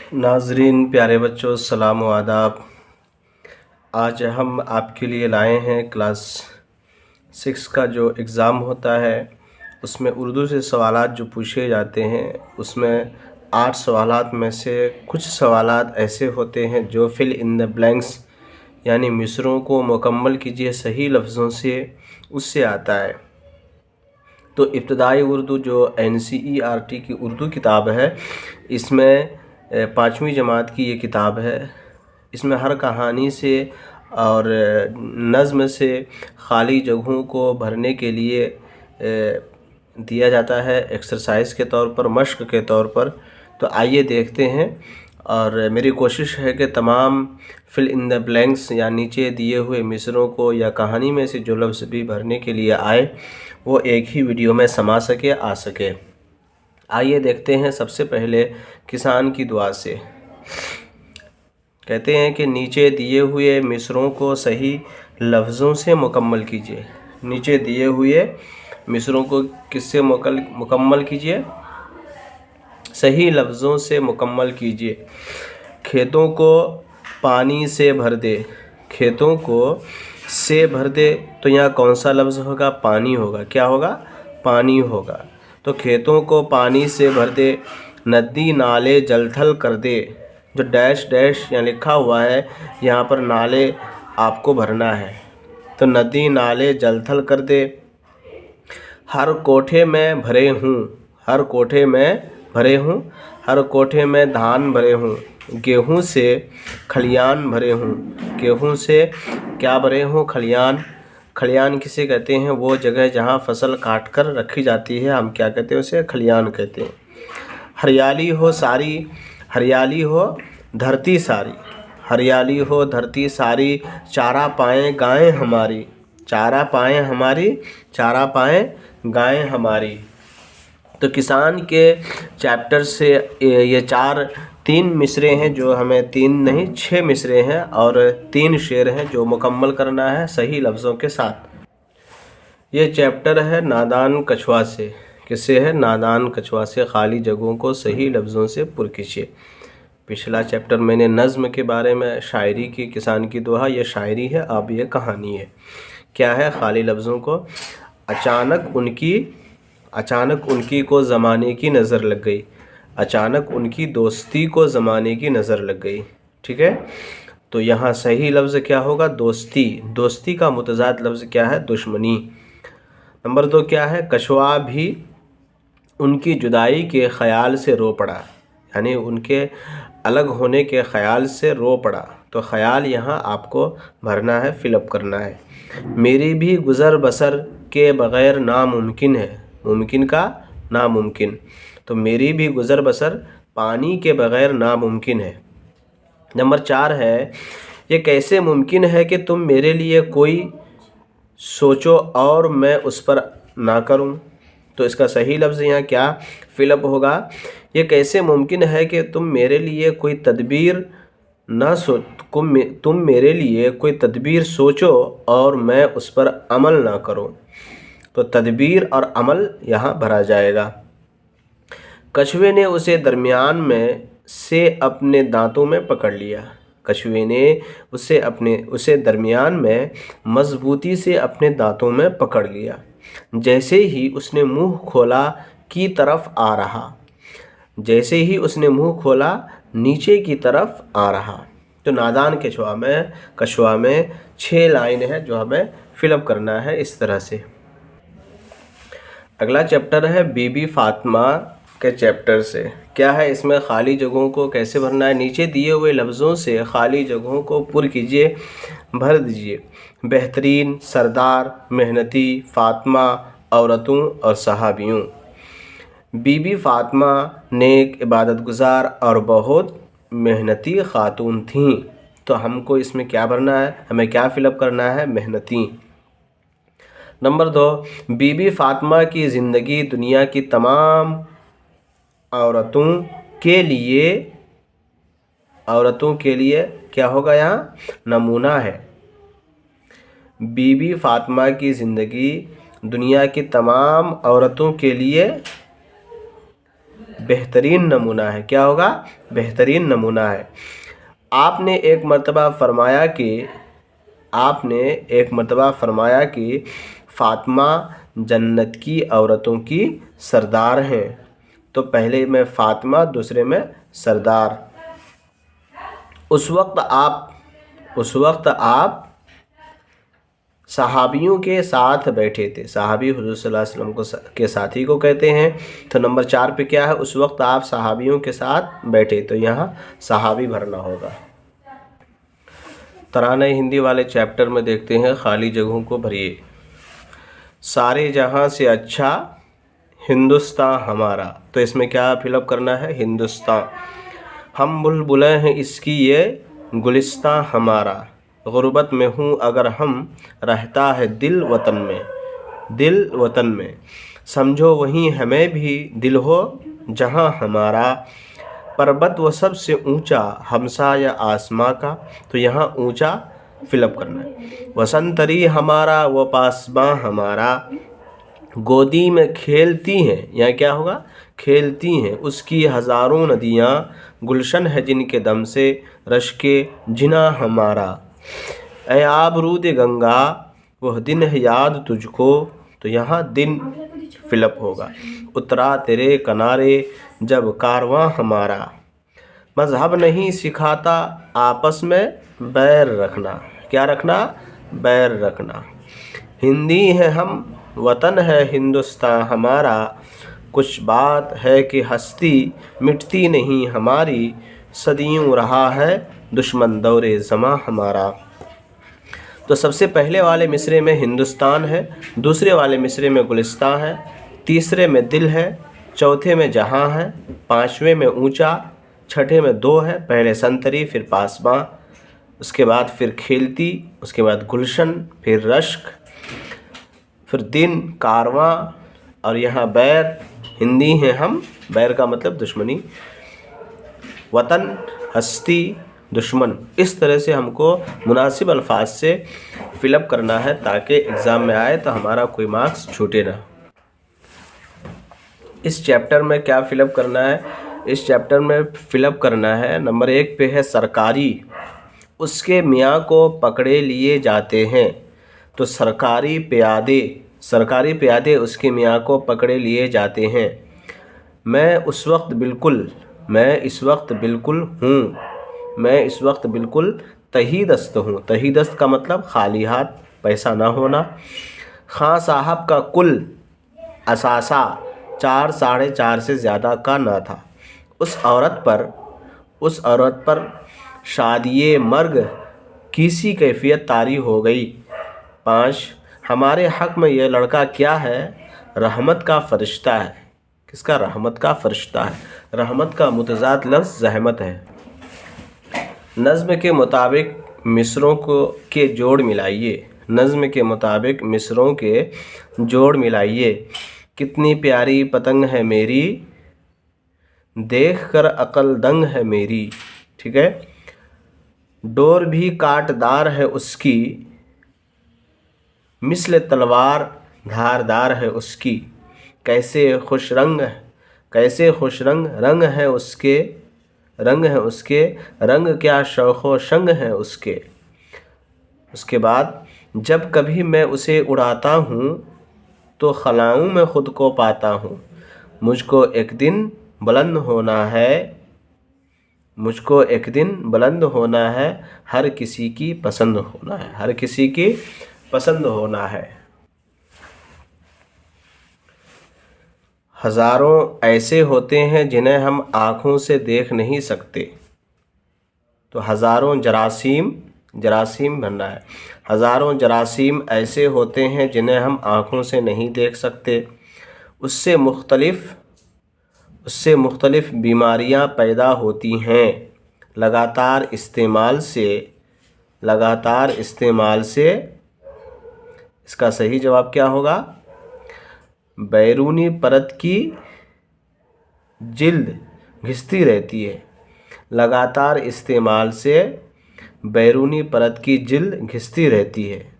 नाजरीन, प्यारे बच्चों, सलाम व आदाब। आज हम आपके लिए लाए हैं क्लास 6 का जो एग्ज़ाम होता है उसमें उर्दू से सवालात जो पूछे जाते हैं उसमें 8 सवालात में से कुछ सवालात ऐसे होते हैं जो फिल इन द ब्लैंक्स यानी मिसरों को मुकम्मल कीजिए सही लफ्ज़ों से, उससे आता है। तो इब्तदाई उर्दू जो NCERT की उर्दू किताब है, इसमें 5वीं जमात की ये किताब है। इसमें हर कहानी से और नज़्म से खाली जगहों को भरने के लिए दिया जाता है, एक्सरसाइज के तौर पर, मश्क के तौर पर। तो आइए देखते हैं। और मेरी कोशिश है कि तमाम फिल इन द ब्लैंक्स या नीचे दिए हुए मिसरों को या कहानी में से जो लफ्ज़ भी भरने के लिए आए वो एक ही वीडियो में समा सके, आ सके। आइए देखते हैं। सबसे पहले किसान की दुआ से कहते हैं कि नीचे दिए हुए मिसरों को सही लफ्ज़ों से मुकम्मल कीजिए। नीचे दिए हुए मिसरों को किससे मुकम्मल कीजिए? सही लफ्ज़ों से मुकम्मल कीजिए। खेतों को पानी से भर दे। खेतों को से भर दे तो यहाँ कौन सा लफ्ज़ होगा? पानी होगा। क्या होगा? पानी होगा। तो खेतों को पानी से भर दे। नदी नाले जलथल कर दे। जो डैश डैश यहाँ लिखा हुआ है, यहाँ पर नाले आपको भरना है। तो नदी नाले जलथल कर दे। हर कोठे में भरे हूँ। हर कोठे में भरे हूँ। हर कोठे में धान भरे हूँ। गेहूँ से खलियान भरे हूँ। गेहूँ से क्या भरे हूँ? खलियान। खलियान किसे कहते हैं? वो जगह जहाँ फसल काट कर रखी जाती है, हम क्या कहते हैं? उसे खलियान कहते हैं। हरियाली हो सारी। हरियाली हो धरती सारी। हरियाली हो धरती सारी। चारा पाएँ गायें हमारी। चारा पाएँ हमारी। चारा पाएँ गायें हमारी। तो किसान के चैप्टर से ये 3 मिसरे हैं जो हमें 3 नहीं 6 मिसरे हैं और 3 शेर हैं जो मुकम्मल करना है सही लफ्ज़ों के साथ। ये चैप्टर है नादान कछुआ से। किससे है? नादान कछुआ से। खाली जगहों को सही लफ्ज़ों से पुर कीजिए। पिछला चैप्टर मैंने नज़्म के बारे में, शायरी की, किसान की दोहा, ये शायरी है, अब ये कहानी है। क्या है? खाली लफ्ज़ों को अचानक उनकी को ज़माने की नज़र लग गई। अचानक उनकी दोस्ती को ज़माने की नज़र लग गई। ठीक है। तो यहाँ सही लफ्ज़ क्या होगा? दोस्ती। दोस्ती का मुतज़ाद लफ्ज़ क्या है? दुश्मनी। नंबर 2 क्या है? कछुआ भी उनकी जुदाई के ख़याल से रो पड़ा। यानी उनके अलग होने के ख़याल से रो पड़ा। तो ख़याल यहाँ आपको भरना है, फिलअप करना है। मेरी भी गुज़र बसर के बग़ैर नामुमकिन है। मुमकिन का नामुमकिन। तो मेरी भी गुज़र बसर पानी के बग़ैर नामुमकिन है। नंबर 4 है, ये कैसे मुमकिन है कि तुम मेरे लिए कोई सोचो और मैं उस पर ना करूं। तो इसका सही लफ्ज़ यहाँ क्या फिलअप होगा? ये कैसे मुमकिन है कि तुम मेरे लिए कोई तदबीर तुम मेरे लिए कोई तदबीर सोचो और मैं उस पर अमल ना करूं। तो तदबीर और अमल यहाँ भरा जाएगा। कछुए ने उसे दरमियान में से अपने दांतों में पकड़ लिया। कछुए ने उसे दरमियान में मजबूती से अपने दांतों में पकड़ लिया। जैसे ही उसने मुंह खोला की तरफ आ रहा। जैसे ही उसने मुंह खोला नीचे की तरफ आ रहा। तो नादान कछुआ में 6 लाइन है जो हमें फिलअप करना है इस तरह से। अगला चैप्टर है बीबी फातिमा के चैप्टर से। क्या है इसमें? खाली जगहों को कैसे भरना है? नीचे दिए हुए लफ्ज़ों से खाली जगहों को पुर कीजिए, भर दीजिए। बेहतरीन, सरदार, मेहनती, फातिमा, औरतों और सहाबियों। बीबी फातिमा नेक, इबादत गुज़ार और बहुत मेहनती ख़ातून थीं। तो हमको इसमें क्या भरना है? हमें क्या फिलअप करना है? मेहनती। नंबर 2, बीबी फातिमा की ज़िंदगी दुनिया की तमाम औरतों के लिए क्या होगा? यहाँ नमूना है। बीबी फातिमा की ज़िंदगी दुनिया की तमाम औरतों के लिए बेहतरीन नमूना है। क्या होगा? बेहतरीन नमूना है। आपने एक मर्तबा फरमाया कि फ़ातिमा जन्नत की औरतों की सरदार हैं। तो पहले में फ़ातिमा, दूसरे में सरदार। उस वक्त आप सहाबियों के साथ बैठे थे। सहाबी हुज़ूर सल्लल्लाहु अलैहि वसल्लम के साथी को कहते हैं। तो नंबर 4 पे क्या है? उस वक्त आप सहाबियों के साथ बैठे। तो यहाँ सहाबी भरना होगा। तराना हिंदी वाले चैप्टर में देखते हैं, खाली जगहों को भरिए। सारे जहां से अच्छा हिंदुस्तान हमारा। तो इसमें क्या फिलअप करना है? हिंदुस्तान। हम बुलबुलें हैं इसकी ये गुलिस्तां हमारा। गुर्बत में हूँ अगर हम, रहता है दिल वतन में। समझो वहीं हमें भी दिल हो जहाँ हमारा। पर्वत वो सबसे ऊंचा हमसाया आसमां का। तो यहाँ ऊंचा फिलअप करना है। वसंतरी हमारा वो पासबां हमारा। गोदी में खेलती हैं, यहाँ क्या होगा? खेलती हैं उसकी हज़ारों नदियाँ। गुलशन है जिनके दम से रश्के जिना हमारा। ऐ आबरूद गंगा वह दिन है याद तुझको। तो यहाँ दिन फिलअप होगा। उतरा तेरे किनारे जब कारवां हमारा। मज़हब नहीं सिखाता आपस में बैर रखना। क्या रखना? बैर रखना। हिंदी है हम, वतन है हिंदुस्तान हमारा। कुछ बात है कि हस्ती मिटती नहीं हमारी। सदियों रहा है दुश्मन दौरे ज़मां हमारा। तो सबसे पहले वाले मिसरे में हिंदुस्तान है, दूसरे वाले मिसरे में गुलिस्तान है, तीसरे में दिल है, चौथे में जहां है, पांचवें में ऊंचा, छठे में दो है। पहले संतरी, फिर पासबां, उसके बाद फिर खेलती, उसके बाद गुलशन, फिर रश्क, फिर दिन, कारवां, और यहाँ बैर। हिंदी हैं हम, बैर का मतलब दुश्मनी, वतन, हस्ती, दुश्मन। इस तरह से हमको मुनासिब अल्फाज से फिलअप करना है ताकि एग्ज़ाम में आए तो हमारा कोई मार्क्स छूटे ना। इस चैप्टर में क्या फिलअप करना है? इस चैप्टर में फिलअप करना है, नंबर 1 पे है सरकारी उसके मियाँ को पकड़े लिए जाते हैं। तो सरकारी प्यादे उसके मियाँ को पकड़े लिए जाते हैं। मैं इस वक्त बिल्कुल तहीदस्त हूँ। तहीदस्त का मतलब खाली हाथ, पैसा ना होना। खां साहब का कुल असासा 4 साढ़े 4 से ज़्यादा का ना था। उस औरत पर शादिये मर्ग किसी कैफियत तारी हो गई। 5 हमारे हक़ में यह लड़का क्या है? रहमत का फ़रिश्ता है। किसका? रहमत का फ़रिश्ता है। रहमत का मुतज़ाद लफ्ज़ ज़हमत है। नज़्म के मुताबिक मिसरों के जोड़ मिलाइए। कितनी प्यारी पतंग है मेरी, देख कर अक़ल दंग है मेरी। ठीक है। डोर भी कांटदार है उसकी, मिस्ल तलवार धारदार है उसकी। कैसे खुश रंग रंग है उसके, रंग क्या शौक़ो शंग है उसके। उसके बाद जब कभी मैं उसे उड़ाता हूँ तो खलाऊं में ख़ुद को पाता हूँ। मुझको एक दिन बुलंद होना है, हर किसी की पसंद होना है। हज़ारों ऐसे होते हैं जिन्हें हम आँखों से देख नहीं सकते। तो हज़ारों जरासीम बनना है। हज़ारों जरासीम ऐसे होते हैं जिन्हें हम आँखों से नहीं देख सकते। उससे मुख्तलिफ़ बीमारियां पैदा होती हैं लगातार इस्तेमाल से। इसका सही जवाब क्या होगा? बैरूनी परत की जिल्द घिसती रहती है। लगातार इस्तेमाल से बैरूनी परत की जिल्द घिसती रहती है,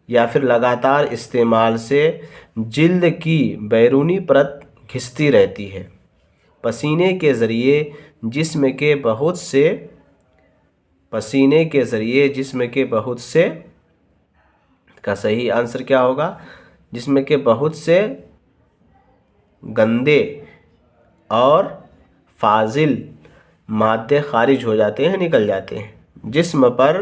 या फिर लगातार इस्तेमाल से जिल्द की बैरूनी परत खिंचती रहती है। पसीने के ज़रिए जिस्म के बहुत से का सही आंसर क्या होगा? जिसमें के बहुत से गंदे और फाजिल मादे खारिज हो जाते हैं, निकल जाते हैं। जिस्म पर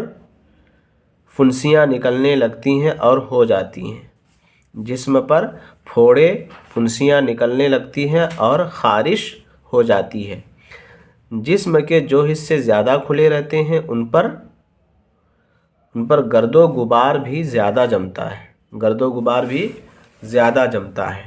फुंसियाँ निकलने लगती हैं और हो जाती हैं। जिस्म पर फोड़े फुंसियाँ निकलने लगती हैं और खारिश हो जाती है। जिस्म के जो हिस्से ज़्यादा खुले रहते हैं उन पर गर्दो गुबार भी ज़्यादा जमता है।